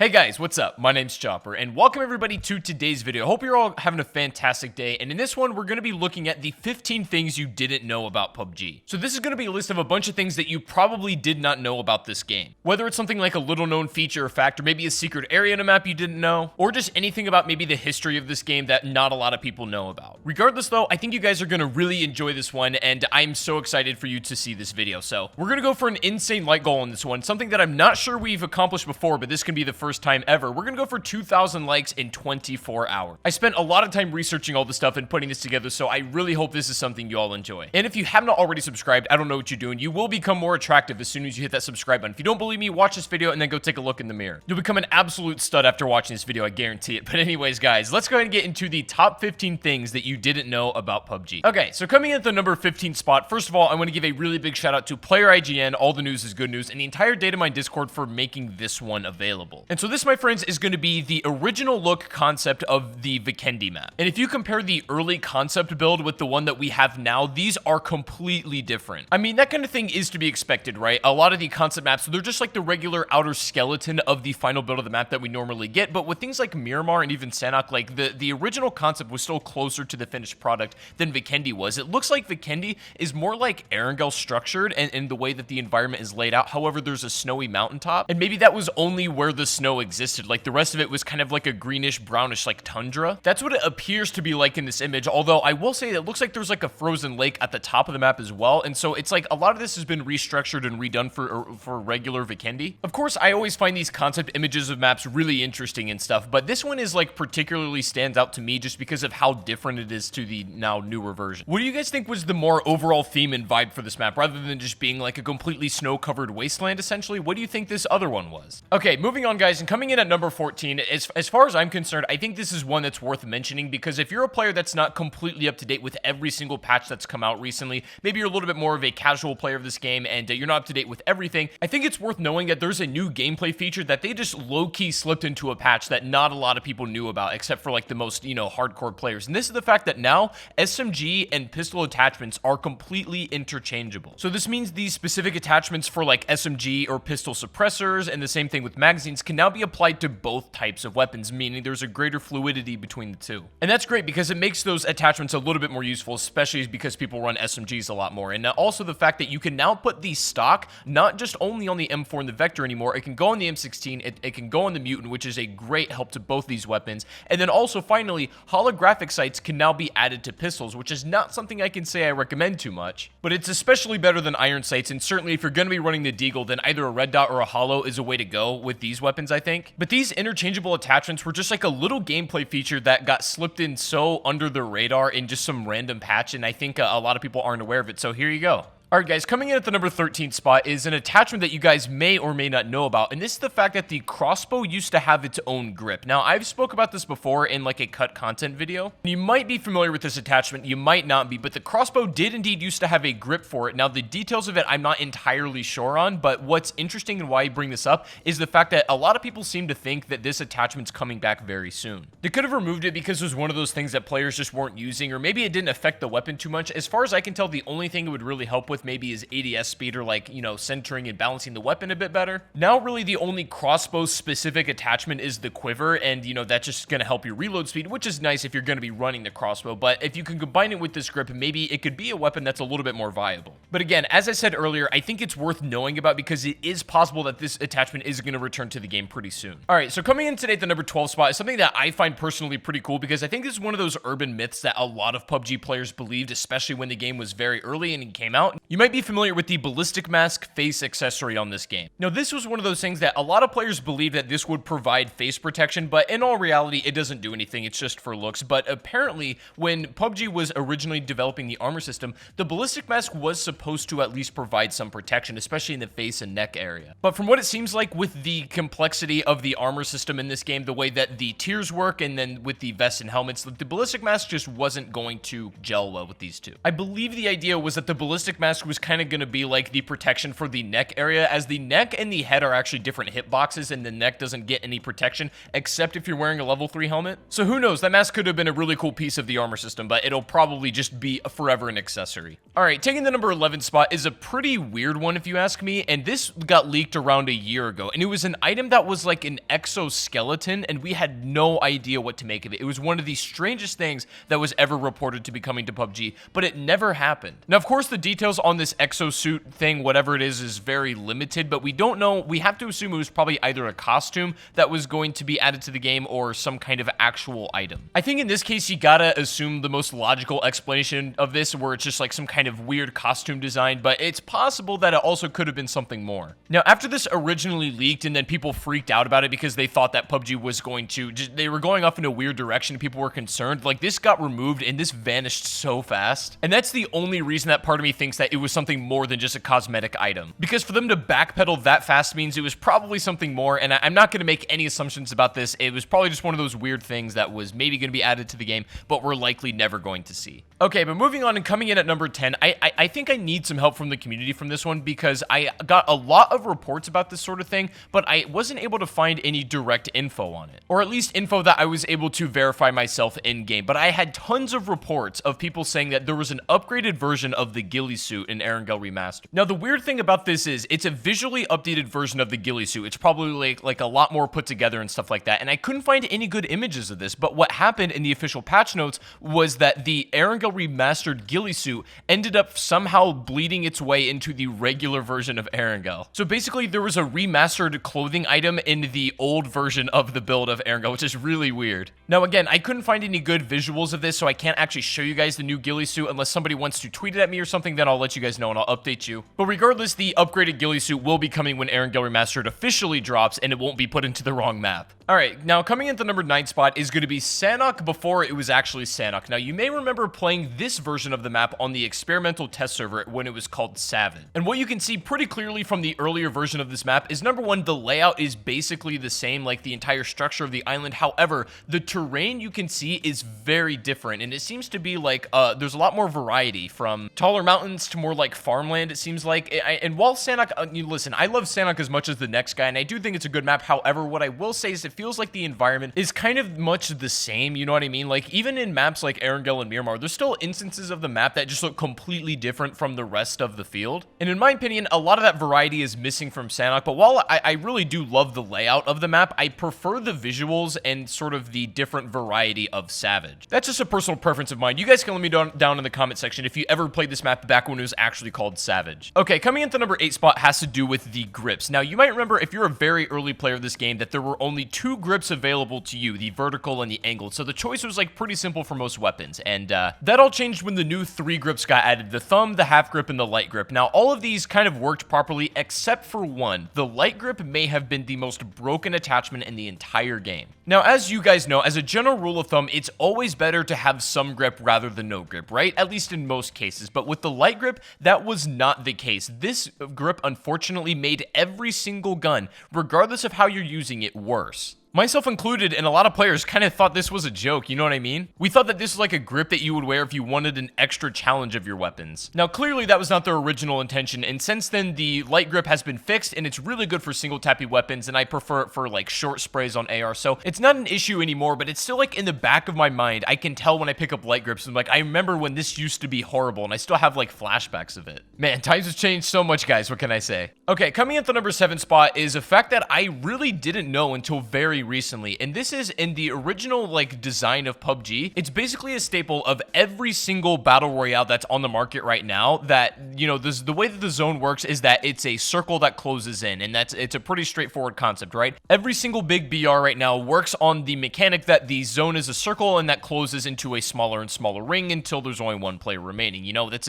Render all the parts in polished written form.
Hey guys, what's up? My name's Chopper, and welcome everybody to today's video. Hope you're all having a fantastic day, and in this one, we're going to be looking at the 15 things you didn't know about PUBG. So this is going to be a list of a bunch of things that you probably did not know about this game. Whether it's something like a little known feature or fact, or maybe a secret area in a map you didn't know, or just anything about maybe the history of this game that not a lot of people know about. Regardless though, I think you guys are going to really enjoy this one, and I'm so excited for you to see this video. So we're going to go for an insane like goal on this one, something that I'm not sure we've accomplished before, but this can be the first time ever. We're gonna go for 2,000 likes in 24 hours. I spent a lot of time researching all this stuff and putting this together, so I really hope this is something you all enjoy. And if you have not already subscribed, I don't know what you're doing. You will become more attractive as soon as you hit that subscribe button. If you don't believe me, watch this video and then go take a look in the mirror. You'll become an absolute stud after watching this video, I guarantee it. But anyways, guys, let's go ahead and get into the top 15 things that you didn't know about PUBG. Okay, so coming in at the number 15 spot, first of all, I want to give a really big shout out to PlayerUnknownsbattlegrounds, All the News is Good News, and the entire Datamine Discord for making this one available. And so this, my friends, is going to be the original look concept of the Vikendi map. And if you compare the early concept build with the one that we have now, these are completely different. I mean, that kind of thing is to be expected, right? A lot of the concept maps, they're just like the regular outer skeleton of the final build of the map that we normally get. But with things like Miramar and even Sanhok, like the original concept was still closer to the finished product than Vikendi was. It looks like Vikendi is more like Erangel structured and the way that the environment is laid out. However, there's a snowy mountaintop, and maybe that was only where the snow existed. Like the rest of it was kind of like a greenish brownish like tundra. That's what it appears to be like in this image, although I will say that it looks like there's like a frozen lake at the top of the map as well, and so it's like a lot of this has been restructured and redone for regular Vikendi. Of course, I always find these concept images of maps really interesting and stuff, but this one is like particularly stands out to me just because of how different it is to the now newer version. What do you guys think was the more overall theme and vibe for this map, rather than just being like a completely snow-covered wasteland essentially? What do you think this other one was? Okay, moving on guys, and coming in at number 14, as far as I'm concerned, I think this is one that's worth mentioning, because if you're a player that's not completely up to date with every single patch that's come out recently, maybe you're a little bit more of a casual player of this game and you're not up to date with everything, I think it's worth knowing that there's a new gameplay feature that they just low-key slipped into a patch that not a lot of people knew about, except for like the most, hardcore players. And this is the fact that now SMG and pistol attachments are completely interchangeable. So this means these specific attachments for like SMG or pistol suppressors, and the same thing with magazines, can now be applied to both types of weapons, meaning there's a greater fluidity between the two. And that's great because it makes those attachments a little bit more useful, especially because people run SMGs a lot more. And also the fact that you can now put the stock not just only on the M4 and the Vector anymore, it can go on the M16, it can go on the Mutant, which is a great help to both these weapons. And then also finally, holographic sights can now be added to pistols, which is not something I can say I recommend too much, but it's especially better than iron sights. And certainly if you're going to be running the Deagle, then either a red dot or a holo is a way to go with these weapons, I think. But these interchangeable attachments were just like a little gameplay feature that got slipped in so under the radar in just some random patch, and I think a lot of people aren't aware of it, so here you go. Alright guys, coming in at the number 13 spot is an attachment that you guys may or may not know about, and this is the fact that the crossbow used to have its own grip. Now, I've spoke about this before in like a cut content video. You might be familiar with this attachment, you might not be, but the crossbow did indeed used to have a grip for it. Now, the details of it I'm not entirely sure on, but what's interesting and why I bring this up is the fact that a lot of people seem to think that this attachment's coming back very soon. They could have removed it because it was one of those things that players just weren't using, or maybe it didn't affect the weapon too much. As far as I can tell, the only thing it would really help with maybe is ADS speed, or like, centering and balancing the weapon a bit better. Now, really the only crossbow specific attachment is the quiver, and that's just gonna help your reload speed, which is nice if you're gonna be running the crossbow, but if you can combine it with this grip, maybe it could be a weapon that's a little bit more viable. But again, as I said earlier, I think it's worth knowing about because it is possible that this attachment is gonna return to the game pretty soon. Alright, so coming in today at the number 12 spot is something that I find personally pretty cool, because I think this is one of those urban myths that a lot of PUBG players believed, especially when the game was very early and it came out. You might be familiar with the Ballistic Mask face accessory on this game. Now, this was one of those things that a lot of players believed that this would provide face protection, but in all reality, it doesn't do anything. It's just for looks. But apparently, when PUBG was originally developing the armor system, the Ballistic Mask was supposed to at least provide some protection, especially in the face and neck area. But from what it seems like with the complexity of the armor system in this game, the way that the tiers work, and then with the vests and helmets, the Ballistic Mask just wasn't going to gel well with these two. I believe the idea was that the Ballistic Mask mask was kind of going to be like the protection for the neck area, as the neck and the head are actually different hitboxes, and the neck doesn't get any protection except if you're wearing a level 3 helmet. So who knows, that mask could have been a really cool piece of the armor system, but it'll probably just be forever an accessory. Alright, taking the number 11 spot is a pretty weird one if you ask me, and this got leaked around a year ago, and it was an item that was like an exoskeleton, and we had no idea what to make of it. It was one of the strangest things that was ever reported to be coming to PUBG, but it never happened. Now, of course, the details on this exosuit thing, whatever it is very limited, but we don't know. We have to assume it was probably either a costume that was going to be added to the game or some kind of actual item. I think in this case, you gotta assume the most logical explanation of this, where it's just like some kind of weird costume design, but it's possible that it also could have been something more. Now, after this originally leaked and then people freaked out about it because they thought that PUBG was going to, they were going off in a weird direction, people were concerned, like this got removed and this vanished so fast. And that's the only reason that part of me thinks that it was something more than just a cosmetic item. Because for them to backpedal that fast means it was probably something more, and I'm not going to make any assumptions about this. It was probably just one of those weird things that was maybe going to be added to the game, but we're likely never going to see. Okay, but moving on and coming in at number 10, I think I need some help from the community from this one, because I got a lot of reports about this sort of thing, but I wasn't able to find any direct info on it. Or at least info that I was able to verify myself in-game. But I had tons of reports of people saying that there was an upgraded version of the Ghillie Suit in Erangel Remastered. Now, the weird thing about this is it's a visually updated version of the Ghillie Suit. It's probably like a lot more put together and stuff like that, and I couldn't find any good images of this, but what happened in the official patch notes was that the Erangel Remastered Ghillie Suit ended up somehow bleeding its way into the regular version of Erangel. So basically, there was a remastered clothing item in the old version of the build of Erangel, which is really weird. Now, again, I couldn't find any good visuals of this, so I can't actually show you guys the new Ghillie Suit unless somebody wants to tweet it at me or something. Then I'll let you guys know and I'll update you. But regardless, the upgraded Ghillie Suit will be coming when Erangel Remastered officially drops, and it won't be put into the wrong map. Alright, now coming into the number 9 spot is going to be Sanhok before it was actually Sanhok. Now, you may remember playing this version of the map on the experimental test server when it was called Savin. And what you can see pretty clearly from the earlier version of this map is, number one, the layout is basically the same, like the entire structure of the island. However, the terrain you can see is very different, and it seems to be like there's a lot more variety, from taller mountains to more like farmland, it seems like. And while Sanhok, listen, I love Sanhok as much as the next guy, and I do think it's a good map. However, what I will say is it feels like the environment is kind of much the same, you know what I mean? Like, even in maps like Erangel and Miramar, there's still instances of the map that just look completely different from the rest of the field. And in my opinion, a lot of that variety is missing from Sanhok, but while I really do love the layout of the map, I prefer the visuals and sort of the different variety of Savage. That's just a personal preference of mine. You guys can let me down in the comment section if you ever played this map back when it was actually called Savage. Okay, coming into number 8 spot has to do with the grips. Now, you might remember, if you're a very early player of this game, that there were only 2 grips available to you, the vertical and the angled. So the choice was like pretty simple for most weapons, and that all changed when the new 3 grips got added: the thumb, the half grip, and the light grip. Now, all of these kind of worked properly except for one. The light grip may have been the most broken attachment in the entire game. Now, as you guys know, as a general rule of thumb, it's always better to have some grip rather than no grip, right? At least in most cases. But with the light grip, that was not the case. This grip, unfortunately, made every single gun, regardless of how you're using it, worse. Myself included, and a lot of players kind of thought this was a joke, you know what I mean? We thought that this was like a grip that you would wear if you wanted an extra challenge of your weapons. Now, clearly that was not their original intention, and since then, the light grip has been fixed, and it's really good for single-tappy weapons, and I prefer it for like short sprays on AR, so it's not an issue anymore, but it's still like in the back of my mind. I can tell when I pick up light grips, and like, I remember when this used to be horrible, and I still have like flashbacks of it. Man, times have changed so much, guys, what can I say? Okay, coming at the number 7 spot is a fact that I really didn't know until very recently, and this is in the original like design of PUBG. It's basically a staple of every single battle royale that's on the market right now. That, you know, the way that the zone works is that it's a circle that closes in, and it's a pretty straightforward concept, right? Every single big BR right now works on the mechanic that the zone is a circle and that closes into a smaller and smaller ring until there's only one player remaining. You know, it's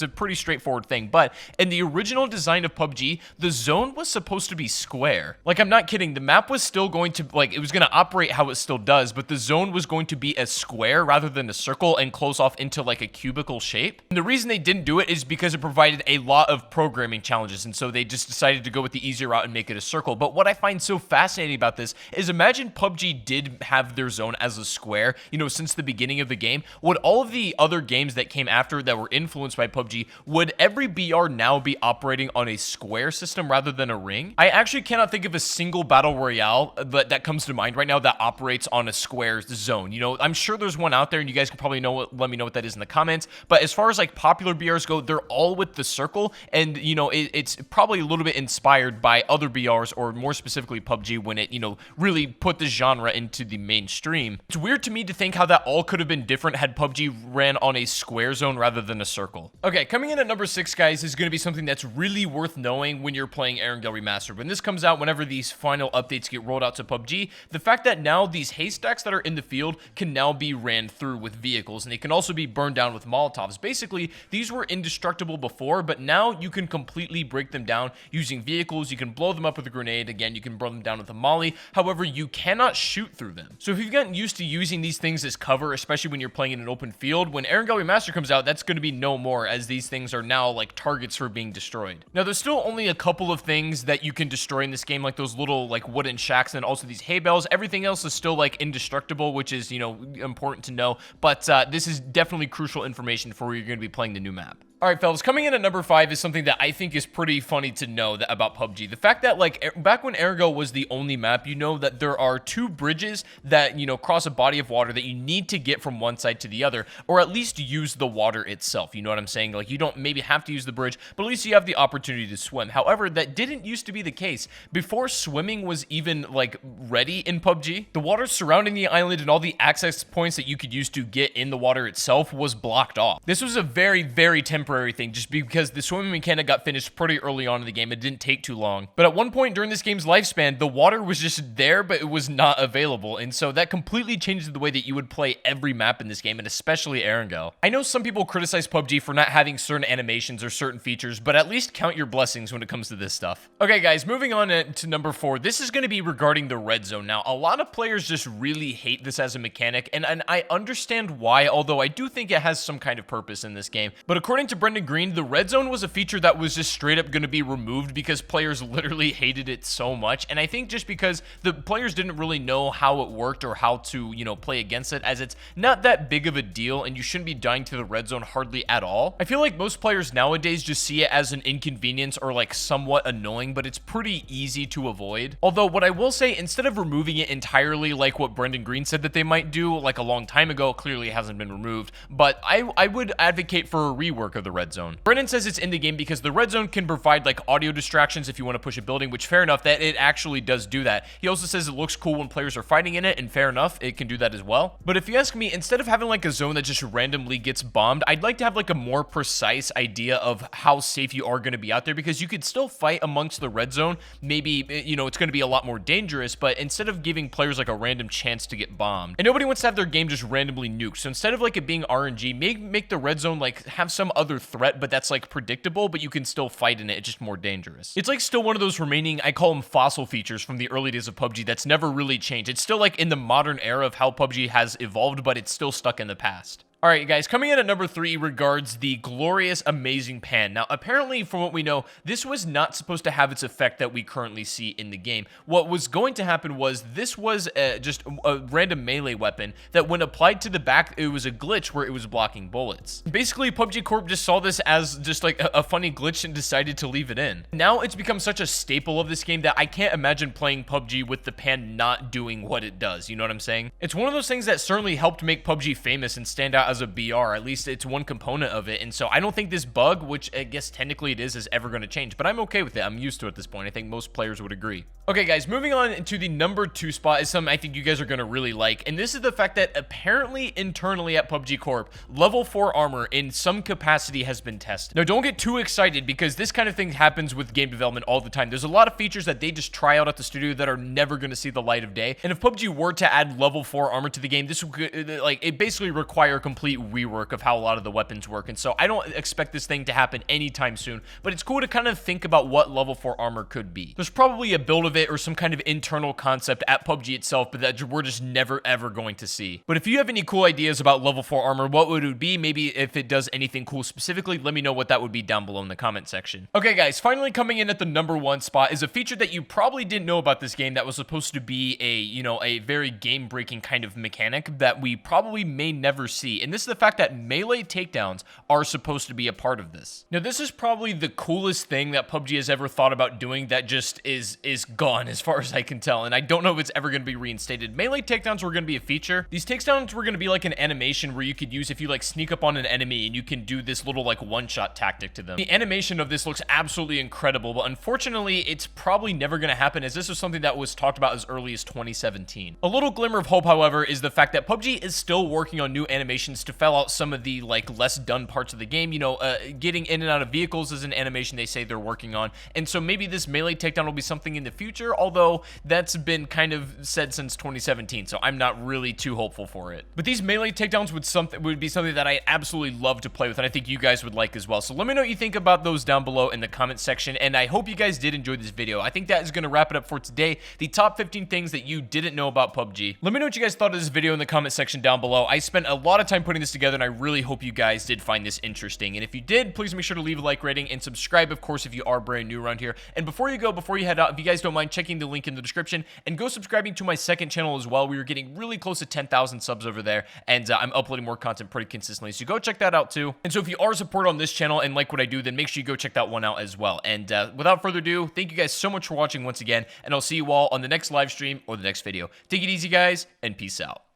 a pretty straightforward thing. But in the original design of PUBG, PUBG, the zone was supposed to be square. Like, I'm not kidding, the map was still going to, like, it was going to operate how it still does, but the zone was going to be a square rather than a circle and close off into like a cubicle shape. And the reason they didn't do it is because it provided a lot of programming challenges, and so they just decided to go with the easier route and make it a circle. But what I find so fascinating about this is, imagine PUBG did have their zone as a square, you know, since the beginning of the game. Would all of the other games that came after that were influenced by PUBG, would every BR now be operating on a square system rather than a ring? I actually cannot think of a single battle royale that comes to mind right now that operates on a square zone. You know, I'm sure there's one out there, and you guys can probably let me know what that is in the comments. But as far as like popular BRs go, they're all with the circle, and you know, it's probably a little bit inspired by other BRs, or more specifically PUBG, when it, you know, really put the genre into the mainstream. It's weird to me to think how that all could have been different had PUBG ran on a square zone rather than a circle. Okay, coming in at number 6, guys, is going to be something that's really worth knowing when you're playing Ghillie Remastered. When this comes out, whenever these final updates get rolled out to PUBG, the fact that now these haystacks that are in the field can now be ran through with vehicles, and they can also be burned down with Molotovs. Basically, these were indestructible before, but now you can completely break them down using vehicles. You can blow them up with a grenade. Again, you can burn them down with a molly. However, you cannot shoot through them. So if you've gotten used to using these things as cover, especially when you're playing in an open field, when Ghillie Remastered comes out, that's going to be no more, as these things are now like targets for being destroyed. Now, there's still only a couple of things that you can destroy in this game, like those little like wooden shacks and also these hay bales. Everything else is still like indestructible, which is, you know, important to know. But this is definitely crucial information for where you're going to be playing the new map. All right, fellas, coming in at number 5 is something that I think is pretty funny to know about PUBG. The fact that, like, back when Ergo was the only map, you know that there are 2 bridges that, you know, cross a body of water that you need to get from one side to the other, or at least use the water itself. You know what I'm saying? Like, you don't maybe have to use the bridge, but at least you have the opportunity to swim. However, that didn't used to be the case. Before swimming was even, like, ready in PUBG, the water surrounding the island and all the access points that you could use to get in the water itself was blocked off. This was a very, very temporary thing, just because the swimming mechanic got finished pretty early on in the game. It didn't take too long. But at one point during this game's lifespan, the water was just there, but it was not available. And so that completely changes the way that you would play every map in this game, and especially Erangel. I know some people criticize PUBG for not having certain animations or certain features, but at least count your blessings when it comes to this stuff. Okay, guys, moving on to number 4. This is going to be regarding the red zone. Now, a lot of players just really hate this as a mechanic, and I understand why, although I do think it has some kind of purpose in this game. But according to Brendan Green, the red zone was a feature that was just straight up going to be removed because players literally hated it so much. And I think just because the players didn't really know how it worked or how to, you know, play against it, as it's not that big of a deal and you shouldn't be dying to the red zone hardly at all. I feel like most players nowadays just see it as an inconvenience or like somewhat annoying, but it's pretty easy to avoid. Although what I will say, instead of removing it entirely like what Brendan Green said that they might do like a long time ago, clearly it hasn't been removed, but I would advocate for a rework of the red zone. Brendan says it's in the game because the red zone can provide like audio distractions if you want to push a building, which fair enough, that it actually does do that. He also says it looks cool when players are fighting in it, and fair enough, it can do that as well. But if you ask me, instead of having like a zone that just randomly gets bombed, I'd like to have like a more precise idea of how safe you are going to be out there, because you could still fight amongst the red zone. Maybe, you know, it's going to be a lot more dangerous, but instead of giving players like a random chance to get bombed, and nobody wants to have their game just randomly nuked. So instead of like it being RNG, make the red zone like have some other threat, but that's like predictable, but you can still fight in it. It's just more dangerous. It's like still one of those remaining, I call them fossil features from the early days of PUBG that's never really changed. It's still like in the modern era of how PUBG has evolved, but it's still stuck in the past. All right, guys, coming in at number 3 regards the glorious, amazing pan. Now, apparently, from what we know, this was not supposed to have its effect that we currently see in the game. What was going to happen was this was just a random melee weapon that when applied to the back, it was a glitch where it was blocking bullets. Basically, PUBG Corp just saw this as just like a funny glitch and decided to leave it in. Now, it's become such a staple of this game that I can't imagine playing PUBG with the pan not doing what it does. You know what I'm saying? It's one of those things that certainly helped make PUBG famous and stand out as a BR. At least it's one component of it, and so I don't think this bug, which I guess technically it is ever going to change, but I'm okay with it. I'm used to it at this point. I think most players would agree. Okay, guys, moving on to the number 2 spot is something I think you guys are going to really like, and this is the fact that apparently internally at PUBG Corp, level 4 armor in some capacity has been tested. Now, don't get too excited, because this kind of thing happens with game development all the time. There's a lot of features that they just try out at the studio that are never going to see the light of day, and if PUBG were to add level 4 armor to the game, this would, like, it basically require complete complete rework of how a lot of the weapons work, and so I don't expect this thing to happen anytime soon, but it's cool to kind of think about what level 4 armor could be. There's probably a build of it or some kind of internal concept at PUBG itself, but that we're just never ever going to see. But if you have any cool ideas about level 4 armor, what would it be? Maybe if it does anything cool specifically, let me know what that would be down below in the comment section. Okay guys, finally coming in at the #1 spot is a feature that you probably didn't know about this game that was supposed to be a, you know, a very game-breaking kind of mechanic that we probably may never see, and this is the fact that melee takedowns are supposed to be a part of this. Now this is probably the coolest thing that PUBG has ever thought about doing that just is gone as far as I can tell, and I don't know if it's ever going to be reinstated. Melee takedowns were going to be a feature. These takedowns were going to be like an animation where you could use if you like sneak up on an enemy and you can do this little like one-shot tactic to them. The animation of this looks absolutely incredible, but unfortunately it's probably never going to happen as this was something that was talked about as early as 2017. A little glimmer of hope, however, is the fact that PUBG is still working on new animations to fill out some of the like less done parts of the game. You know, getting in and out of vehicles is an animation they say they're working on, and so maybe this melee takedown will be something in the future, although that's been kind of said since 2017, so I'm not really too hopeful for it. But these melee takedowns would be something that I absolutely love to play with, and I think you guys would like as well. So let me know what you think about those down below in the comment section, and I hope you guys did enjoy this video. I think that is going to wrap it up for today. The top 15 things that you didn't know about PUBG. Let me know what you guys thought of this video in the comment section down below. I spent a lot of time putting this together, and I really hope you guys did find this interesting. And if you did, please make sure to leave a like rating and subscribe, of course, if you are brand new around here. And before you head out, if you guys don't mind checking the link in the description and go subscribing to my second channel as well. We are getting really close to 10,000 subs over there, and I'm uploading more content pretty consistently, so go check that out too. And so if you are supported on this channel and like what I do, then make sure you go check that one out as well. And without further ado, thank you guys so much for watching once again, and I'll see you all on the next live stream or the next video. Take it easy, guys, and peace out.